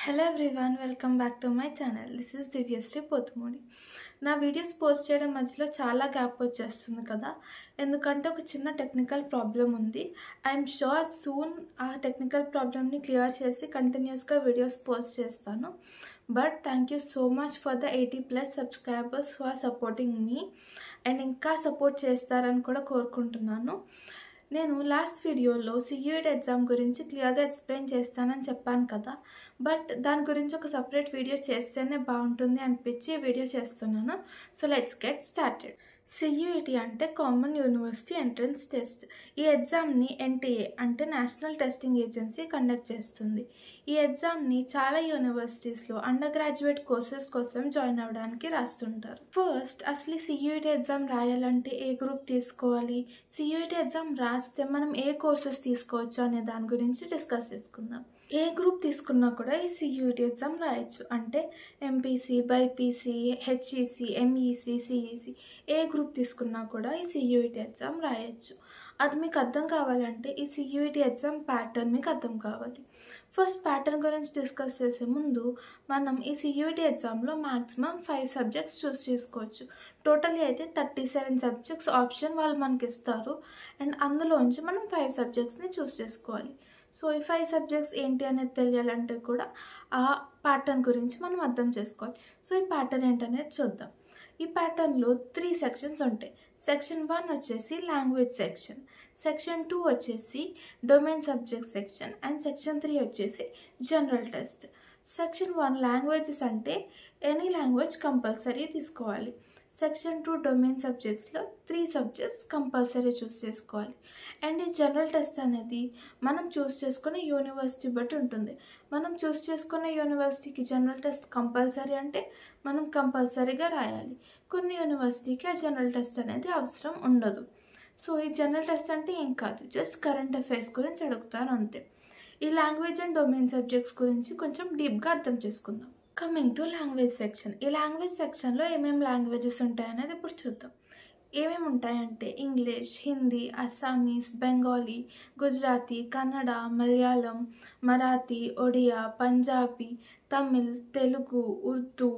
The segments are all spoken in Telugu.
Hello everyone, welcome back to my channel. This is Divyasri Pothumudi. నా వీడియోస్ పోస్ట్ చేయడం మధ్యలో చాలా గ్యాప్ వచ్చేస్తుంది కదా, ఎందుకంటే ఒక చిన్న టెక్నికల్ ప్రాబ్లం ఉంది. ఐఎమ్ షూర్ సూన్ ఆ టెక్నికల్ ప్రాబ్లమ్ని క్లియర్ చేసి కంటిన్యూస్గా వీడియోస్ పోస్ట్ చేస్తాను. But thank you so much for the 80+ subscribers who are supporting me and ఇంకా సపోర్ట్ చేస్తారని కూడా కోరుకుంటున్నాను. నేను లాస్ట్ వీడియోలో CUET ఎగ్జామ్ గురించి క్లియర్గా ఎక్స్ప్లెయిన్ చేస్తానని చెప్పాను కదా, బట్ దాని గురించి ఒక సపరేట్ వీడియో చేస్తేనే బాగుంటుంది అనిపించి వీడియో చేస్తున్నాను. So let's get started. CUET అంటే కామన్ యూనివర్సిటీ ఎంట్రన్స్ టెస్ట్. ఈ ఎగ్జామ్ని NTA అంటే నేషనల్ టెస్టింగ్ ఏజెన్సీ కండక్ట్ చేస్తుంది. ఈ ఎగ్జామ్ని చాలా యూనివర్సిటీస్లో అండర్ గ్రాడ్యుయేట్ కోర్సెస్ కోసం జాయిన్ అవ్వడానికి రాస్తుంటారు. ఫస్ట్ అసలు CUET ఎగ్జామ్ రాయాలంటే ఏ గ్రూప్ తీసుకోవాలి, CUET ఎగ్జామ్ రాస్తే మనం ఏ కోర్సెస్ తీసుకోవచ్చు అనే దాని గురించి డిస్కస్ చేసుకుందాం. ఏ గ్రూప్ తీసుకున్నా కూడా ఈ CUET ఎగ్జామ్ రాయొచ్చు. అంటే MPC, BIPC, HEC, MEC, CEC ఏ గ్రూప్ తీసుకున్నా కూడా ఈ CUET ఎగ్జామ్ రాయొచ్చు. అది మీకు అర్థం కావాలంటే ఈ CUET ఎగ్జామ్ ప్యాటర్న్ మీకు అర్థం కావాలి. ఫస్ట్ ప్యాటర్న్ గురించి డిస్కస్ చేసే ముందు మనం ఈ CUET ఎగ్జామ్లో మ్యాక్సిమం 5 సబ్జెక్ట్స్ చూస్ చేసుకోవచ్చు. టోటల్లీ అయితే 37 సబ్జెక్ట్స్ ఆప్షన్ వాళ్ళు మనకి ఇస్తారు అండ్ అందులోంచి మనం 5 సబ్జెక్ట్స్ని చూస్ చేసుకోవాలి. సో ఈ 5 సబ్జెక్ట్స్ ఏంటి అనేది తెలియాలంటే కూడా ఆ ప్యాటర్న్ గురించి మనం అర్థం చేసుకోవాలి. సో ఈ ప్యాటర్న్ ఏంటనేది చూద్దాం. ఈ ప్యాటర్న్లో 3 సెక్షన్స్ ఉంటాయి. సెక్షన్ 1 వచ్చేసి లాంగ్వేజ్ సెక్షన్, సెక్షన్ 2 వచ్చేసి domain subject section and section 3 వచ్చేసి జనరల్ టెస్ట్. సెక్షన్ 1 లాంగ్వేజెస్ అంటే ఎనీ లాంగ్వేజ్ కంపల్సరీ తీసుకోవాలి. సెక్షన్ 2 డొమైన్ సబ్జెక్ట్స్లో 3 సబ్జెక్ట్స్ కంపల్సరీ చూస్ చేసుకోవాలి. అండ్ ఈ జనరల్ టెస్ట్ అనేది మనం చూస్ చేసుకునే యూనివర్సిటీ బట్టి ఉంటుంది. మనం చూస్ చేసుకునే యూనివర్సిటీకి జనరల్ టెస్ట్ కంపల్సరీ అంటే మనం కంపల్సరీగా రాయాలి. కొన్ని యూనివర్సిటీకి ఆ జనరల్ టెస్ట్ అనేది అవసరం ఉండదు. సో ఈ జనరల్ టెస్ట్ అంటే ఏం కాదు, జస్ట్ కరెంట్ అఫైర్స్ గురించి అడుగుతారు అంతే. ఈ లాంగ్వేజ్ అండ్ డొమైన్ సబ్జెక్ట్స్ గురించి కొంచెం డీప్గా అర్థం చేసుకుందాం. Coming to language section. ఈ లాంగ్వేజ్ సెక్షన్లో ఏమేమి లాంగ్వేజెస్ ఉంటాయనేది ఇప్పుడు చూద్దాం. ఏమేమి ఉంటాయంటే English, Hindi, Assamese, Bengali, Gujarati, Kannada, Malayalam, Marathi, Odia, Punjabi, Tamil, Telugu, Urdu,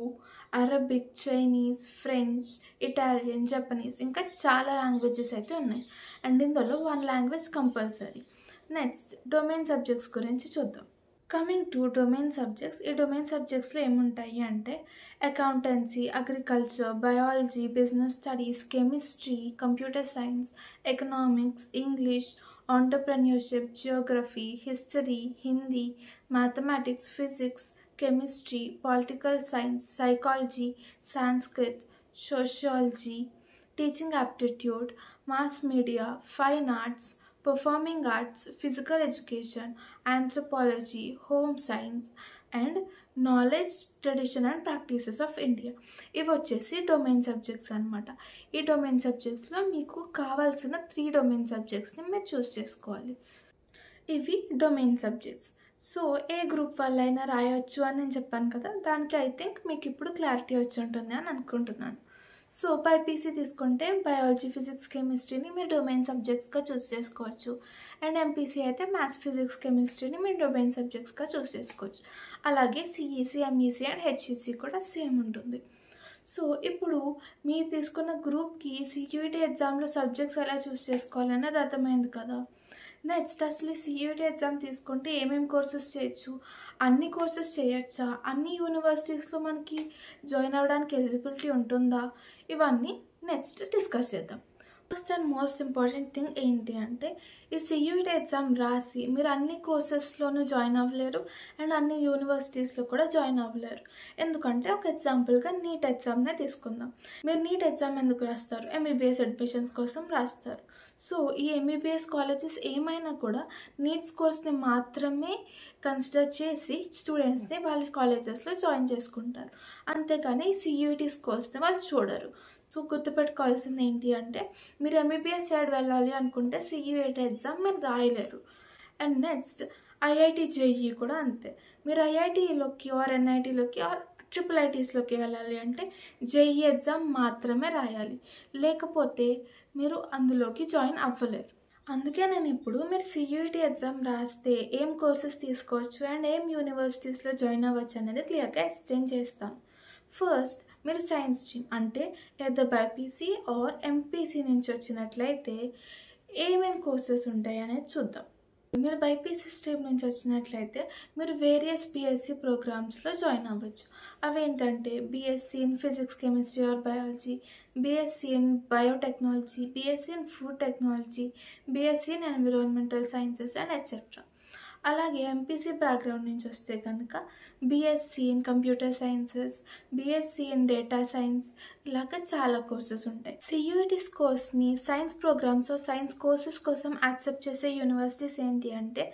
Arabic, Chinese, French, Italian, Japanese ఇంకా చాలా లాంగ్వేజెస్ అయితే ఉన్నాయి. అండ్ ఇందులో 1 language compulsory. Next domain subjects గురించి చూద్దాం. కమింగ్ టు డొమైన్ సబ్జెక్ట్స్, ఈ డొమైన్ సబ్జెక్ట్స్లో ఏముంటాయి అంటే accountancy, agriculture, biology, business studies, chemistry, computer science, economics, English, entrepreneurship, Geography, history, Hindi, mathematics, physics, chemistry, political science, psychology, Sanskrit, sociology, teaching aptitude, mass media, fine arts, performing arts, physical education, anthropology, home science and knowledge, tradition and practices of India. ఇవి వచ్చేసి డొమైన్ సబ్జెక్ట్స్ అనమాట. ఈ డొమైన్ సబ్జెక్ట్స్లో మీకు కావాల్సిన 3 డొమైన్ సబ్జెక్ట్స్ని మీరు చూస్ చేసుకోవాలి. ఇవి డొమైన్ సబ్జెక్ట్స్. సో ఏ గ్రూప్ వాళ్ళైనా రాయొచ్చు అని నేను చెప్పాను కదా, దానికి ఐ థింక్ మీకు ఇప్పుడు క్లారిటీ వచ్చి ఉంటుంది అని అనుకుంటున్నాను. సో BIPC తీసుకుంటే బయాలజీ, ఫిజిక్స్, కెమిస్ట్రీని మీరు డొమైన్ సబ్జెక్ట్స్గా చూస్ చేసుకోవచ్చు. అండ్ MPC అయితే మ్యాథ్స్, ఫిజిక్స్, కెమిస్ట్రీని మీరు డొమైన్ సబ్జెక్ట్స్గా చూస్ చేసుకోవచ్చు. అలాగే CEC, MEC అండ్ HEC కూడా సేమ్ ఉంటుంది. సో ఇప్పుడు మీరు తీసుకున్న గ్రూప్కి CUET ఎగ్జామ్లో సబ్జెక్ట్స్ ఎలా చూస్ చేసుకోవాలనేది అర్థమైంది కదా. నెక్స్ట్ అసలు CUET ఎగ్జామ్ తీసుకుంటే ఏమేమి కోర్సెస్ చేయొచ్చు, అన్ని కోర్సెస్ చేయొచ్చా, అన్ని యూనివర్సిటీస్లో మనకి జాయిన్ అవ్వడానికి ఎలిజిబిలిటీ ఉంటుందా, ఇవన్నీ నెక్స్ట్ డిస్కస్ చేద్దాం. First and most important thing ఏంటి అంటే ఈ CUET ఎగ్జామ్ రాసి మీరు అన్ని కోర్సెస్లోనూ జాయిన్ అవ్వలేరు అండ్ అన్ని యూనివర్సిటీస్లో కూడా జాయిన్ అవ్వలేరు. ఎందుకంటే ఒక ఎగ్జాంపుల్గా నీట్ ఎగ్జామ్నే తీసుకుందాం. మీరు నీట్ ఎగ్జామ్ ఎందుకు రాస్తారు? MBBS అడ్మిషన్స్ కోసం రాస్తారు. సో ఈ MBBS కాలేజెస్ ఏమైనా కూడా నీట్ స్కోర్స్ని మాత్రమే కన్సిడర్ చేసి స్టూడెంట్స్ని వాళ్ళ కాలేజెస్లో జాయిన్ చేసుకుంటారు. అంతేగాని CUET స్కోర్స్ని వాళ్ళు చూడరు. సో గుర్తుపెట్టుకోవాల్సింది ఏంటి అంటే మీరు MBBS సైడ్ వెళ్ళాలి అనుకుంటే CUET ఎగ్జామ్ మీరు రాయలేరు. అండ్ నెక్స్ట్ IIT JEE కూడా అంతే. మీరు IITలోకి ఆర్ NITలోకి ఆర్ IIITస్లోకి వెళ్ళాలి అంటే JEE ఎగ్జామ్ మాత్రమే రాయాలి, లేకపోతే మీరు అందులోకి జాయిన్ అవ్వలేరు. అందుకే నేను ఇప్పుడు మీరు CUET ఎగ్జామ్ రాస్తే ఏం కోర్సెస్ తీసుకోవచ్చు అండ్ ఏం యూనివర్సిటీస్లో జాయిన్ అవ్వచ్చు అనేది క్లియర్గా ఎక్స్ప్లెయిన్ చేస్తాను. ఫస్ట్ మీరు సైన్స్ స్ట్రీమ్ అంటే లేదా బైపీసీ ఆర్ ఎంపీసీ నుంచి వచ్చినట్లయితే ఏమేం కోర్సెస్ ఉంటాయి అనేది చూద్దాం. మీరు బైపీసీ స్ట్రీమ్ నుంచి వచ్చినట్లయితే మీరు వేరియస్ బీఎస్సీ ప్రోగ్రామ్స్లో జాయిన్ అవ్వచ్చు. అవేంటంటే BSc in physics chemistry or biology, BSc in biotechnology, BSc in food technology, BSc in environmental sciences and etcetera. అలాగే ఎంపీసీ బ్యాక్గ్రౌండ్ నుంచి వస్తే కనుక BSc in computer sciences, BSc in data science, ఇలాగ చాలా కోర్సెస్ ఉంటాయి. CUET కోర్స్ని సైన్స్ ప్రోగ్రామ్స్ సైన్స్ కోర్సెస్ కోసం యాక్సెప్ట్ చేసే యూనివర్సిటీస్ ఏంటి అంటే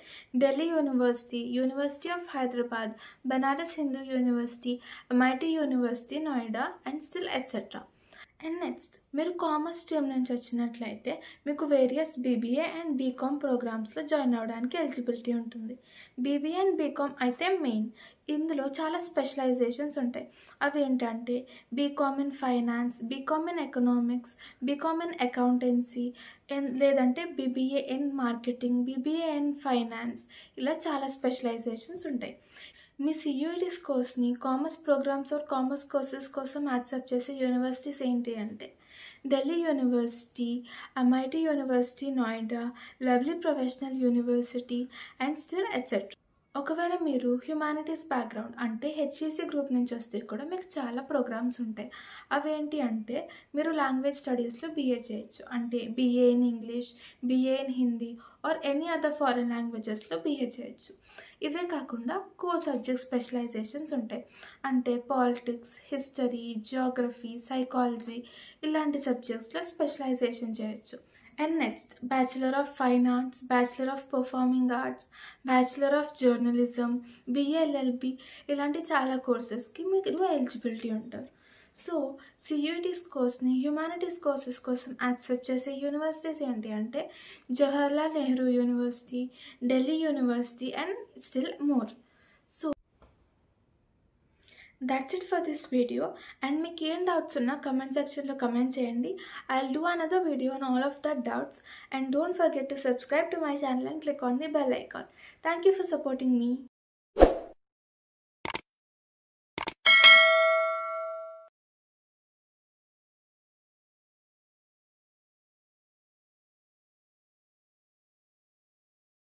Delhi university, university of Hyderabad, Banaras Hindu university, MIT university Noida and still etcetera. And next మీరు కామర్స్ స్ట్రీమ్ నుంచి వచ్చినట్లయితే మీకు వేరియస్ BBA అండ్ BCom ప్రోగ్రామ్స్లో జాయిన్ అవ్వడానికి ఎలిజిబిలిటీ ఉంటుంది. BBA అండ్ BCom అయితే మెయిన్. ఇందులో చాలా స్పెషలైజేషన్స్ ఉంటాయి. అవి ఏంటంటే BCom in finance, BCom in economics, BCom in accountancy, లేదంటే BBA in marketing, BBA in finance, ఇలా చాలా స్పెషలైజేషన్స్ ఉంటాయి. మీ CUET కోర్స్ని commerce programs or commerce courses కోసం యాక్సెప్ట్ చేసే యూనివర్సిటీస్ ఏంటి అంటే Delhi university, MIT university Noida, Lovely Professional University and still etcetera. ఒకవేళ మీరు హ్యుమానిటీస్ బ్యాక్గ్రౌండ్ అంటే HEC గ్రూప్ నుంచి వస్తే కూడా మీకు చాలా ప్రోగ్రామ్స్ ఉంటాయి. అవేంటి అంటే మీరు లాంగ్వేజ్ స్టడీస్లో BA చేయొచ్చు, అంటే BA in English, BA in Hindi or any other foreign లాంగ్వేజెస్లో BA చేయొచ్చు. ఇవే కాకుండా కోర్ సబ్జెక్ట్ స్పెషలైజేషన్స్ ఉంటాయి, అంటే పాలిటిక్స్, హిస్టరీ, జియోగ్రఫీ, సైకాలజీ ఇలాంటి సబ్జెక్ట్స్లో స్పెషలైజేషన్ చేయొచ్చు. And next bachelor of fine arts, bachelor of performing arts, bachelor of journalism, BA LLB ఇలాంటి చాలా కోర్సెస్కి మీకు ఎలిజిబిలిటీ ఉంటారు. సో CUET కోర్స్ని హ్యుమానిటీస్ కోర్సెస్ కోసం యాక్సెప్ట్ చేసే యూనివర్సిటీస్ ఏంటి అంటే Jawaharlal Nehru university, Delhi university and still more. So that's it for this video, and మీకు ఏం డౌట్స్ ఉన్నా కమెంట్ సెక్షన్లో కమెంట్ చేయండి. I'll do another video on all of that doubts, and don't forget to subscribe to my channel and click on the bell icon. Thank you for supporting me.